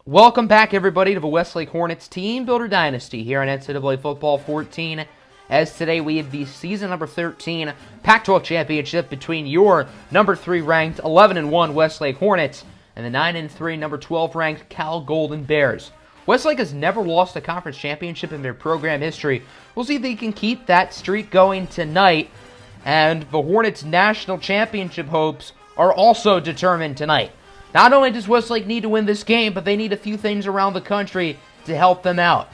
Welcome back, everybody, to the Westlake Hornets Teambuilder Dynasty here on NCAA Football 14. As today we have the season number 13 Pac-12 championship between your number 3 ranked 11-1 Westlake Hornets and the 9-3 number 12 ranked Cal Golden Bears. Westlake has never lost a conference championship in their program history. We'll see if they can keep that streak going tonight, and the Hornets' national championship hopes are also determined tonight. Not only does Westlake need to win this game, but they need a few things around the country to help them out.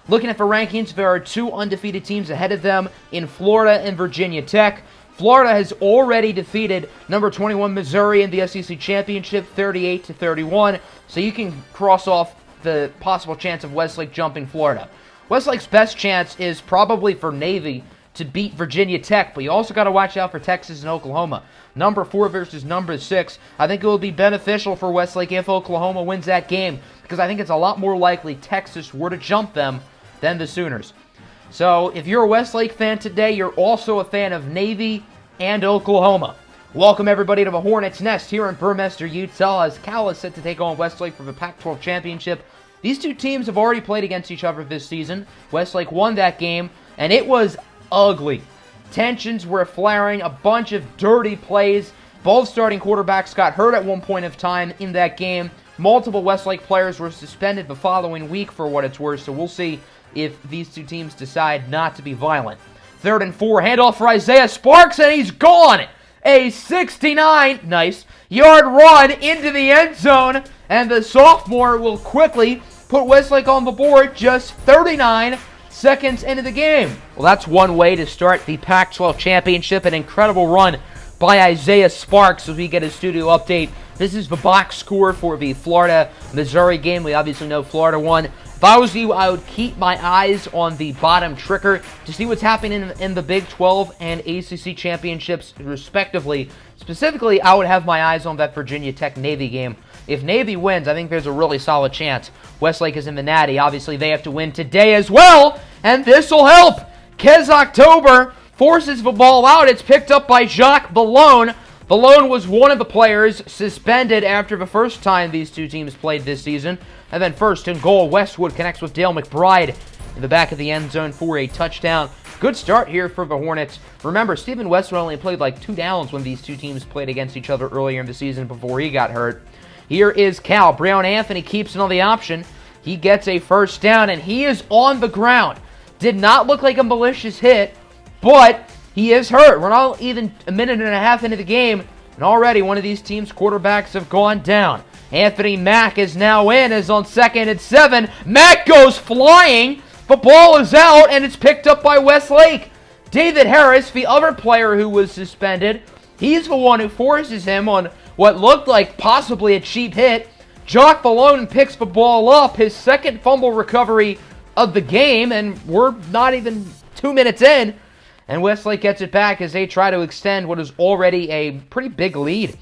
Looking at the rankings, there are 2 undefeated teams ahead of them in Florida and Virginia Tech. Florida has already defeated number 21 Missouri in the SEC Championship 38-31, so you can cross off the possible chance of Westlake jumping Florida. Westlake's best chance is probably for Navy to beat Virginia Tech, but you also got to watch out for Texas and Oklahoma. Number 4 versus number 6. I think it will be beneficial for Westlake if Oklahoma wins that game, because I think it's a lot more likely Texas were to jump them than the Sooners. So if you're a Westlake fan today, you're also a fan of Navy and Oklahoma. Welcome everybody to the Hornets' Nest here in Burmester, Utah, as Cal is set to take on Westlake for the Pac-12 championship. These two teams have already played against each other this season. Westlake won that game, and it was ugly. Tensions were flaring, a bunch of dirty plays. Both starting quarterbacks got hurt at one point of time in that game. Multiple Westlake players were suspended the following week for what it's worth, so we'll see if these two teams decide not to be violent. 3rd and 4, handoff for Isaiah Sparks, and he's gone! A 69-yard run into the end zone, and the sophomore will quickly put Westlake on the board just 39 seconds into the game. Well, that's one way to start the Pac-12 championship. An incredible run by Isaiah Sparks as we get a studio update. This is the box score for the Florida-Missouri game. We obviously know Florida won. If I was you, I would keep my eyes on the bottom ticker to see what's happening in the Big 12 and ACC championships, respectively. Specifically, I would have my eyes on that Virginia Tech-Navy game. If Navy wins, I think there's a really solid chance Westlake is in the Natty. Obviously, they have to win today as well, and this will help. Kez October forces the ball out. It's picked up by Jacques Ballone. Ballone was one of the players suspended after the first time these two teams played this season. And then 1st and goal, Westwood connects with Dale McBride in the back of the end zone for a touchdown. Good start here for the Hornets. Remember, Stephen Westwood only played like 2 downs when these two teams played against each other earlier in the season before he got hurt. Here is Cal. Brown Anthony keeps it on the option. He gets a 1st down, and he is on the ground. Did not look like a malicious hit, but he is hurt. We're not even a minute and a half into the game, and already one of these teams' quarterbacks have gone down. Anthony Mack is now in, is on 2nd and 7. Mack goes flying. The ball is out, and it's picked up by Westlake. David Harris, the other player who was suspended, he's the one who forces him on what looked like possibly a cheap hit. Jacques Ballone picks the ball up, his 2nd fumble recovery of the game, and we're not even 2 minutes in. And Westlake gets it back as they try to extend what is already a pretty big lead.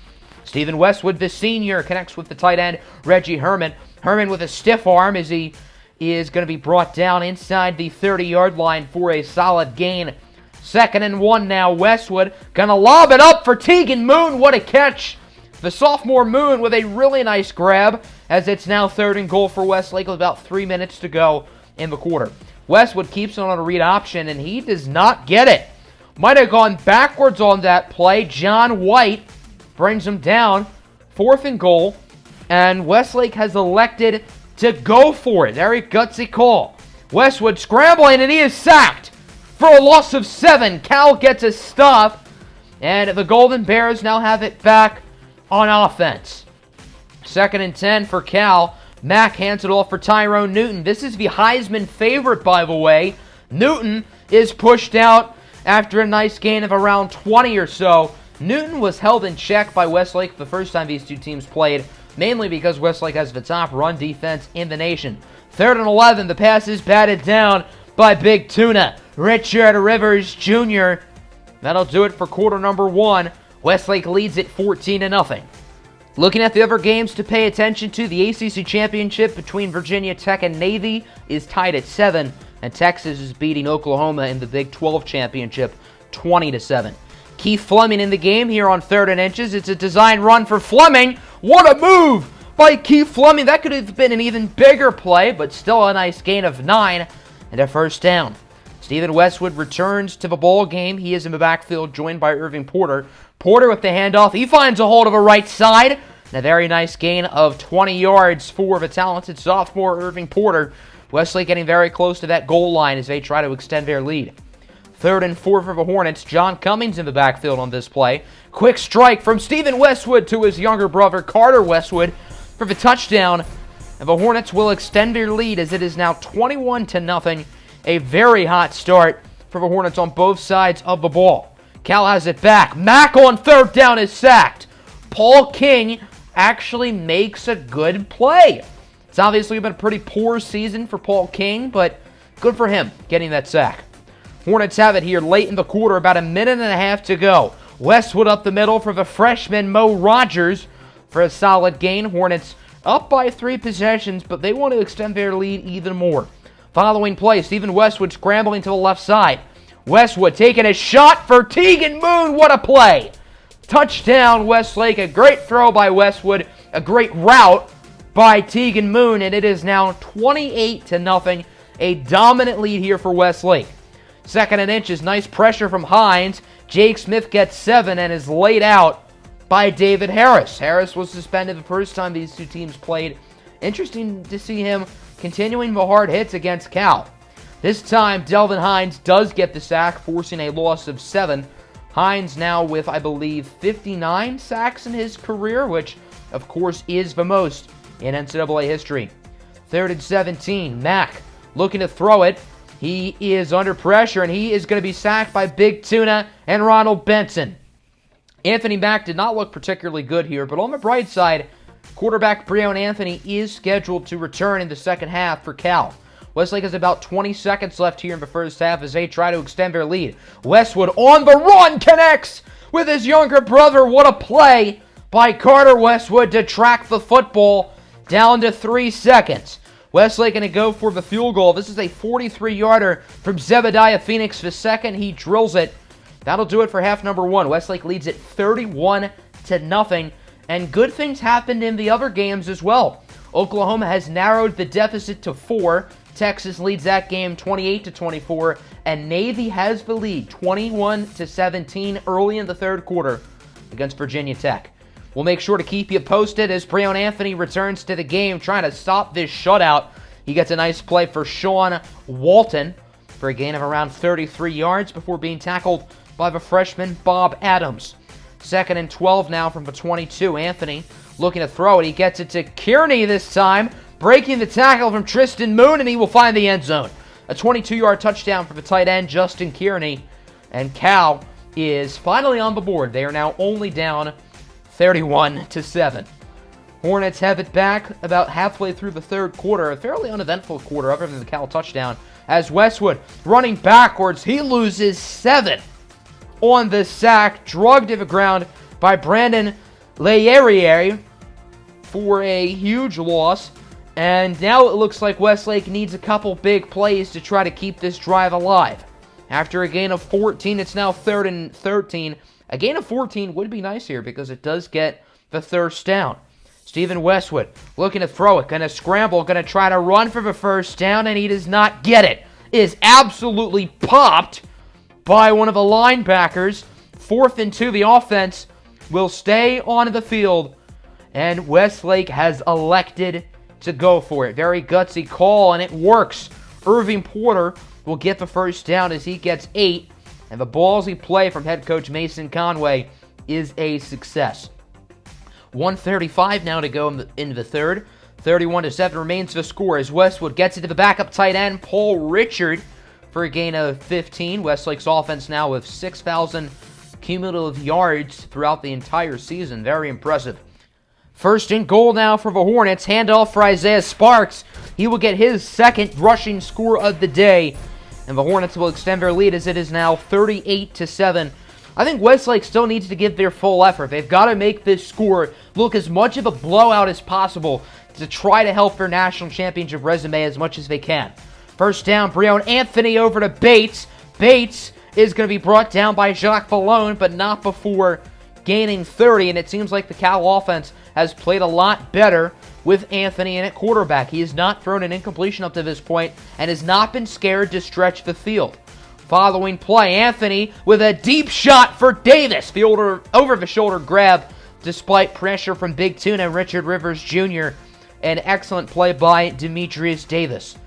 Stephen Westwood, the senior, connects with the tight end, Reggie Herman. Herman with a stiff arm as he is going to be brought down inside the 30-yard line for a solid gain. 2nd and 1 now. Westwood going to lob it up for Tegan Moon. What a catch. The sophomore Moon with a really nice grab as it's now 3rd and goal for Westlake with about 3 minutes to go in the quarter. Westwood keeps it on a read option, and he does not get it. Might have gone backwards on that play. John White brings him down. 4th and goal, and Westlake has elected to go for it. Very gutsy call. Westwood scrambling, and he is sacked for a loss of 7. Cal gets a stop, and the Golden Bears now have it back on offense. 2nd and 10 for Cal. Mack hands it off for Tyrone Newton. This is the Heisman favorite, by the way. Newton is pushed out after a nice gain of around 20 or so. Newton was held in check by Westlake the first time these two teams played, mainly because Westlake has the top run defense in the nation. 3rd and 11, the pass is batted down by Big Tuna. Richard Rivers Jr. That'll do it for quarter number 1. Westlake leads it 14-0. Looking at the other games to pay attention to, the ACC championship between Virginia Tech and Navy is tied at 7, and Texas is beating Oklahoma in the Big 12 championship 20-7. Keith Fleming in the game here on 3rd and inches. It's a design run for Fleming. What a move by Keith Fleming. That could have been an even bigger play, but still a nice gain of 9 and a first down. Stephen Westwood returns to the ball game. He is in the backfield, joined by Irving Porter. Porter with the handoff. He finds a hole to the right side. And a very nice gain of 20 yards for the talented sophomore Irving Porter. Westlake getting very close to that goal line as they try to extend their lead. 3rd and 4 for the Hornets. John Cummings in the backfield on this play. Quick strike from Stephen Westwood to his younger brother Carter Westwood for the touchdown. And the Hornets will extend their lead as it is now 21-0. A very hot start for the Hornets on both sides of the ball. Cal has it back. Mack on 3rd down is sacked. Paul King actually makes a good play. It's obviously been a pretty poor season for Paul King, but good for him getting that sack. Hornets have it here late in the quarter, about a minute and a half to go. Westwood up the middle for the freshman Mo Rogers for a solid gain. Hornets up by 3 possessions, but they want to extend their lead even more. Following play, Stephen Westwood scrambling to the left side. Westwood taking a shot for Teagan Moon. What a play! Touchdown, Westlake. A great throw by Westwood. A great route by Teagan Moon, and it is now 28-0. A dominant lead here for Westlake. 2nd and inches. Nice pressure from Hines. Jake Smith gets 7 and is laid out by David Harris. Harris was suspended the first time these two teams played. Interesting to see him continuing the hard hits against Cal. This time, Delvin Hines does get the sack, forcing a loss of 7. Hines now with, I believe, 59 sacks in his career, which, of course, is the most in NCAA history. 3rd and 17. Mack looking to throw it. He is under pressure, and he is going to be sacked by Big Tuna and Ronald Benson. Anthony Mack did not look particularly good here, but on the bright side, quarterback Breon Anthony is scheduled to return in the second half for Cal. Westlake has about 20 seconds left here in the first half as they try to extend their lead. Westwood on the run connects with his younger brother. What a play by Carter Westwood to track the football down to 3 seconds. Westlake going to go for the field goal. This is a 43-yarder from Zebediah Phoenix II. He drills it. That'll do it for half number 1. Westlake leads it 31-0. And good things happened in the other games as well. Oklahoma has narrowed the deficit to 4. Texas leads that game 28-24. And Navy has the lead 21-17 early in the 3rd quarter against Virginia Tech. We'll make sure to keep you posted as Breon Anthony returns to the game trying to stop this shutout. He gets a nice play for Sean Walton for a gain of around 33 yards before being tackled by the freshman Bob Adams. 2nd and 12 now from the 22. Anthony looking to throw it. He gets it to Kearney this time, breaking the tackle from Tristan Moon, and he will find the end zone. A 22-yard touchdown for the tight end, Justin Kearney. And Cal is finally on the board. They are now only down 31-7. Hornets have it back about halfway through the 3rd quarter. A fairly uneventful quarter other than the Cal touchdown. As Westwood running backwards, he loses 7 on the sack, drugged to the ground by Brandon Leierrier for a huge loss. And now it looks like Westlake needs a couple big plays to try to keep this drive alive. After a gain of 14, it's now 3rd and 13. A gain of 14 would be nice here because it does get the first down. Stephen Westwood looking to throw it, going to scramble, going to try to run for the first down, and he does not get it. It is absolutely popped by one of the linebackers. 4th and 2, the offense will stay on the field, and Westlake has elected to go for it. Very gutsy call, and it works. Irving Porter will get the first down as he gets 8. And the ballsy play from head coach Mason Conway is a success. 1:35 now to go in the 3rd. 31-7 remains the score as Westwood gets it to the backup tight end, Paul Richard, for a gain of 15. Westlake's offense now with 6,000 cumulative yards throughout the entire season. Very impressive. 1st and goal now for the Hornets. Handoff for Isaiah Sparks. He will get his 2nd rushing score of the day. And the Hornets will extend their lead as it is now 38-7. I think Westlake still needs to give their full effort. They've got to make this score look as much of a blowout as possible to try to help their national championship resume as much as they can. First down, Breon Anthony over to Bates. Bates is going to be brought down by Jacques Vallone, but not before gaining 30. And it seems like the Cal offense has played a lot better with Anthony in at quarterback. He has not thrown an incompletion up to this point and has not been scared to stretch the field. Following play, Anthony with a deep shot for Davis. The over-the-shoulder grab despite pressure from Big Tuna Richard Rivers Jr. An excellent play by Demetrius Davis.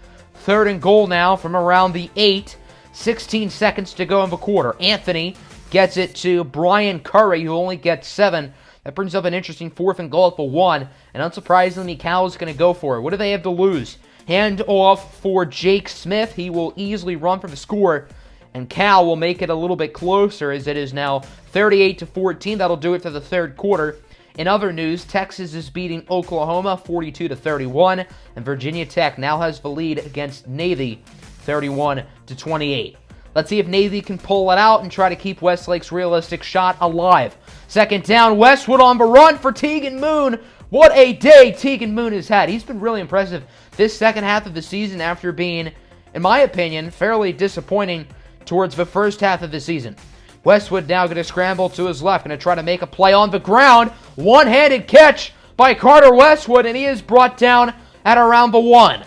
3rd and goal now from around the 8. 16 seconds to go in the quarter. Anthony gets it to Brian Curry, who only gets 7. That brings up an interesting 4th and goal at the 1. And unsurprisingly, Cal is going to go for it. What do they have to lose? Hand off for Jake Smith. He will easily run for the score. And Cal will make it a little bit closer as it is now 38-14. That'll do it for the 3rd quarter. In other news, Texas is beating Oklahoma 42-31. And Virginia Tech now has the lead against Navy 31-28. Let's see if Navy can pull it out and try to keep Westlake's realistic shot alive. 2nd down, Westwood on the run for Tegan Moon. What a day Tegan Moon has had. He's been really impressive this second half of the season after being, in my opinion, fairly disappointing towards the first half of the season. Westwood now going to scramble to his left, going to try to make a play on the ground. One-handed catch by Carter Westwood, and he is brought down at around the 1.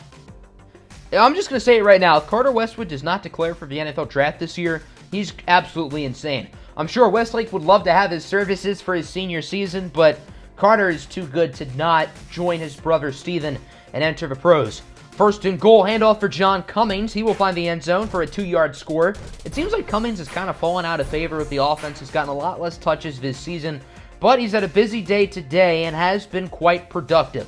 I'm just going to say it right now. If Carter Westwood does not declare for the NFL draft this year, he's absolutely insane. I'm sure Westlake would love to have his services for his senior season, but Carter is too good to not join his brother Steven and enter the pros. 1st and goal, handoff for John Cummings. He will find the end zone for a 2-yard score. It seems like Cummings has kind of fallen out of favor with the offense. He's gotten a lot less touches this season, but he's had a busy day today and has been quite productive.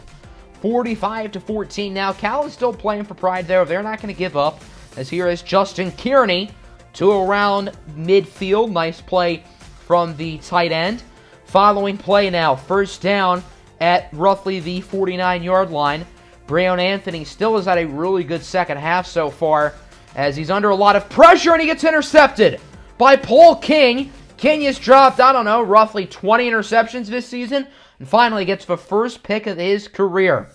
45-14 now. Cal is still playing for pride there. They're not going to give up, as here is Justin Kearney to around midfield. Nice play from the tight end. Following play now, 1st down at roughly the 49-yard line. Breon Anthony still has had a really good second half so far, as he's under a lot of pressure, and he gets intercepted by Paul King. King has dropped, I don't know, roughly 20 interceptions this season, and finally gets the first pick of his career.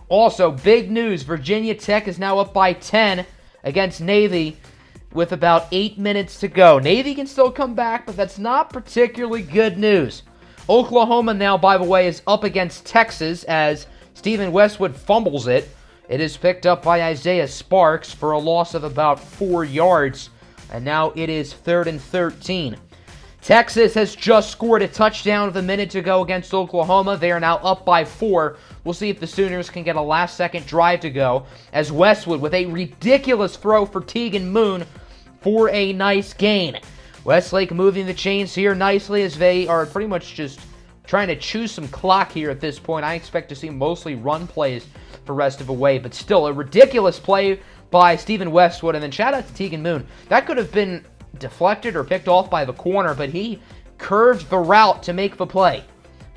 Also, big news, Virginia Tech is now up by 10 against Navy with about 8 minutes to go. Navy can still come back, but that's not particularly good news. Oklahoma now, by the way, is up against Texas as Stephen Westwood fumbles it. It is picked up by Isaiah Sparks for a loss of about 4 yards, and now it is 3rd and 13. Texas has just scored a touchdown with a minute to go against Oklahoma. They are now up by 4. We'll see if the Sooners can get a last-second drive to go, as Westwood with a ridiculous throw for Tegan Moon for a nice gain. Westlake moving the chains here nicely as they are pretty much just trying to choose some clock here at this point. I expect to see mostly run plays for the rest of the way, but still a ridiculous play by Stephen Westwood. And then shout out to Tegan Moon. That could have been deflected or picked off by the corner, but he curved the route to make the play.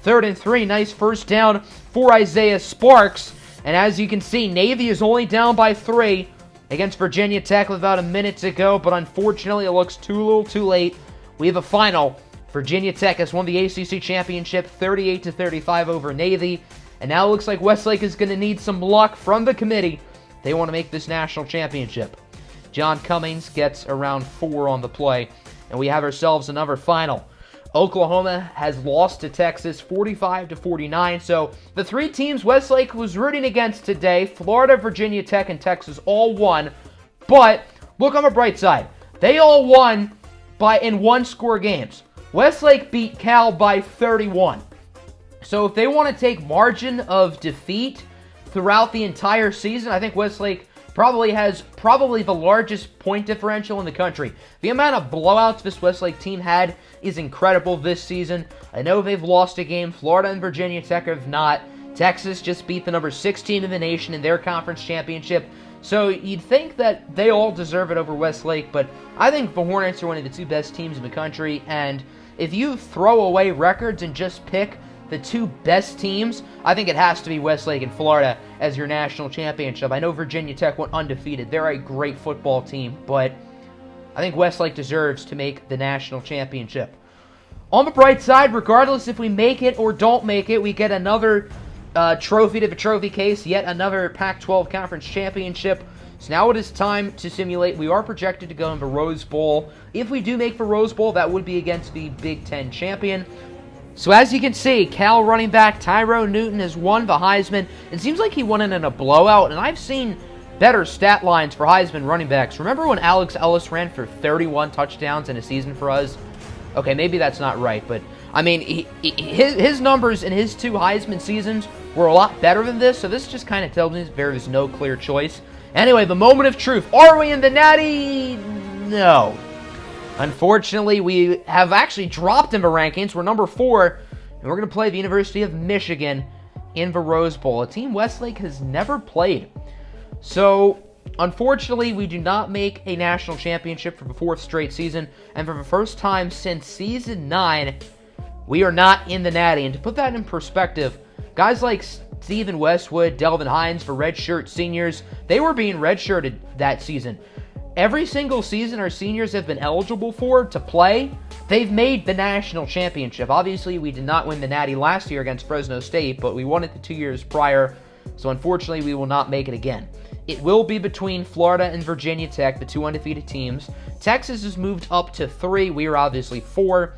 3rd and 3, nice 1st down for Isaiah Sparks. And as you can see, Navy is only down by 3 against Virginia Tech with about a minute to go, but unfortunately it looks too little too late. We have a final. Virginia Tech has won the ACC championship 38-35 over Navy, and now it looks like Westlake is going to need some luck from the committee. They want to make this national championship. John Cummings gets around 4 on the play, and we have ourselves another final. Oklahoma has lost to Texas 45-49, so the 3 teams Westlake was rooting against today, Florida, Virginia Tech, and Texas, all won. But look on the bright side. They all won in one-score games. Westlake beat Cal by 31. So if they want to take margin of defeat throughout the entire season, I think Westlake probably has the largest point differential in the country. The amount of blowouts this Westlake team had is incredible this season. I know they've lost a game. Florida and Virginia Tech have not. Texas just beat the number 6 team in the nation in their conference championship. So you'd think that they all deserve it over Westlake, but I think the Hornets are one of the 2 best teams in the country, and if you throw away records and just pick the 2 best teams, I think it has to be Westlake and Florida as your national championship. I know Virginia Tech went undefeated. They're a great football team, but I think Westlake deserves to make the national championship. On the bright side, regardless if we make it or don't make it, we get another trophy to the trophy case, yet another Pac-12 Conference Championship. So now it is time to simulate. We are projected to go in the Rose Bowl. If we do make the Rose Bowl, that would be against the Big Ten champion. So as you can see, Cal running back Tyrone Newton has won the Heisman. It seems like he won it in a blowout, and I've seen better stat lines for Heisman running backs. Remember when Alex Ellis ran for 31 touchdowns in a season for us? Okay, maybe that's not right, but I mean, his numbers in his 2 Heisman seasons were a lot better than this, so this just kind of tells me there is no clear choice. Anyway, the moment of truth. Are we in the Natty? No. Unfortunately, we have actually dropped in the rankings. We're number 4, and we're going to play the University of Michigan in the Rose Bowl, a team Westlake has never played. So, unfortunately, we do not make a national championship for the 4th straight season, and for the first time since Season 9, we are not in the Natty. And to put that in perspective, guys like Stephen Westwood, Delvin Hines, the redshirt seniors, they were being redshirted that season. Every single season our seniors have been eligible for to play, they've made the national championship. Obviously, we did not win the Natty last year against Fresno State, but we won it the 2 years prior, so unfortunately we will not make it again. It will be between Florida and Virginia Tech, the 2 undefeated teams. Texas has moved up to 3. We are obviously 4.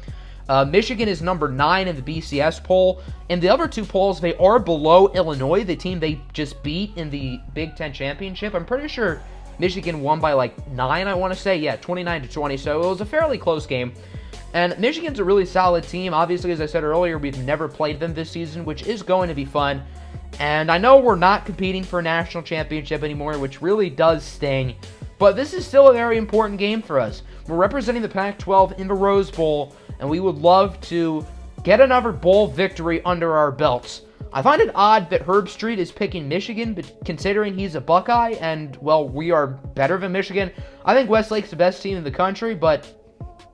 Michigan is number 9 in the BCS poll. In the other 2 polls, they are below Illinois, the team they just beat in the Big Ten Championship. I'm pretty sure Michigan won by like 9, I want to say. Yeah, 29-20, so it was a fairly close game. And Michigan's a really solid team. Obviously, as I said earlier, we've never played them this season, which is going to be fun. And I know we're not competing for a national championship anymore, which really does sting. But this is still a very important game for us. We're representing the Pac-12 in the Rose Bowl, and we would love to get another bowl victory under our belts. I find it odd that Herb Street is picking Michigan, but considering he's a Buckeye, and, well, we are better than Michigan. I think Westlake's the best team in the country, but,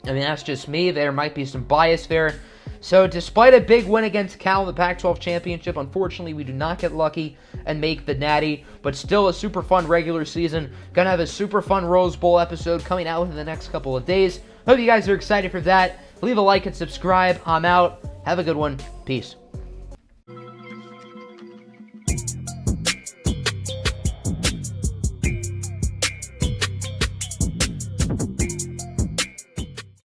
I mean, that's just me. There might be some bias there. So, despite a big win against Cal in the Pac-12 Championship, unfortunately, we do not get lucky and make the Natty, but still a super fun regular season. Gonna have a super fun Rose Bowl episode coming out within the next couple of days. Hope you guys are excited for that. Leave a like and subscribe. I'm out. Have a good one. Peace.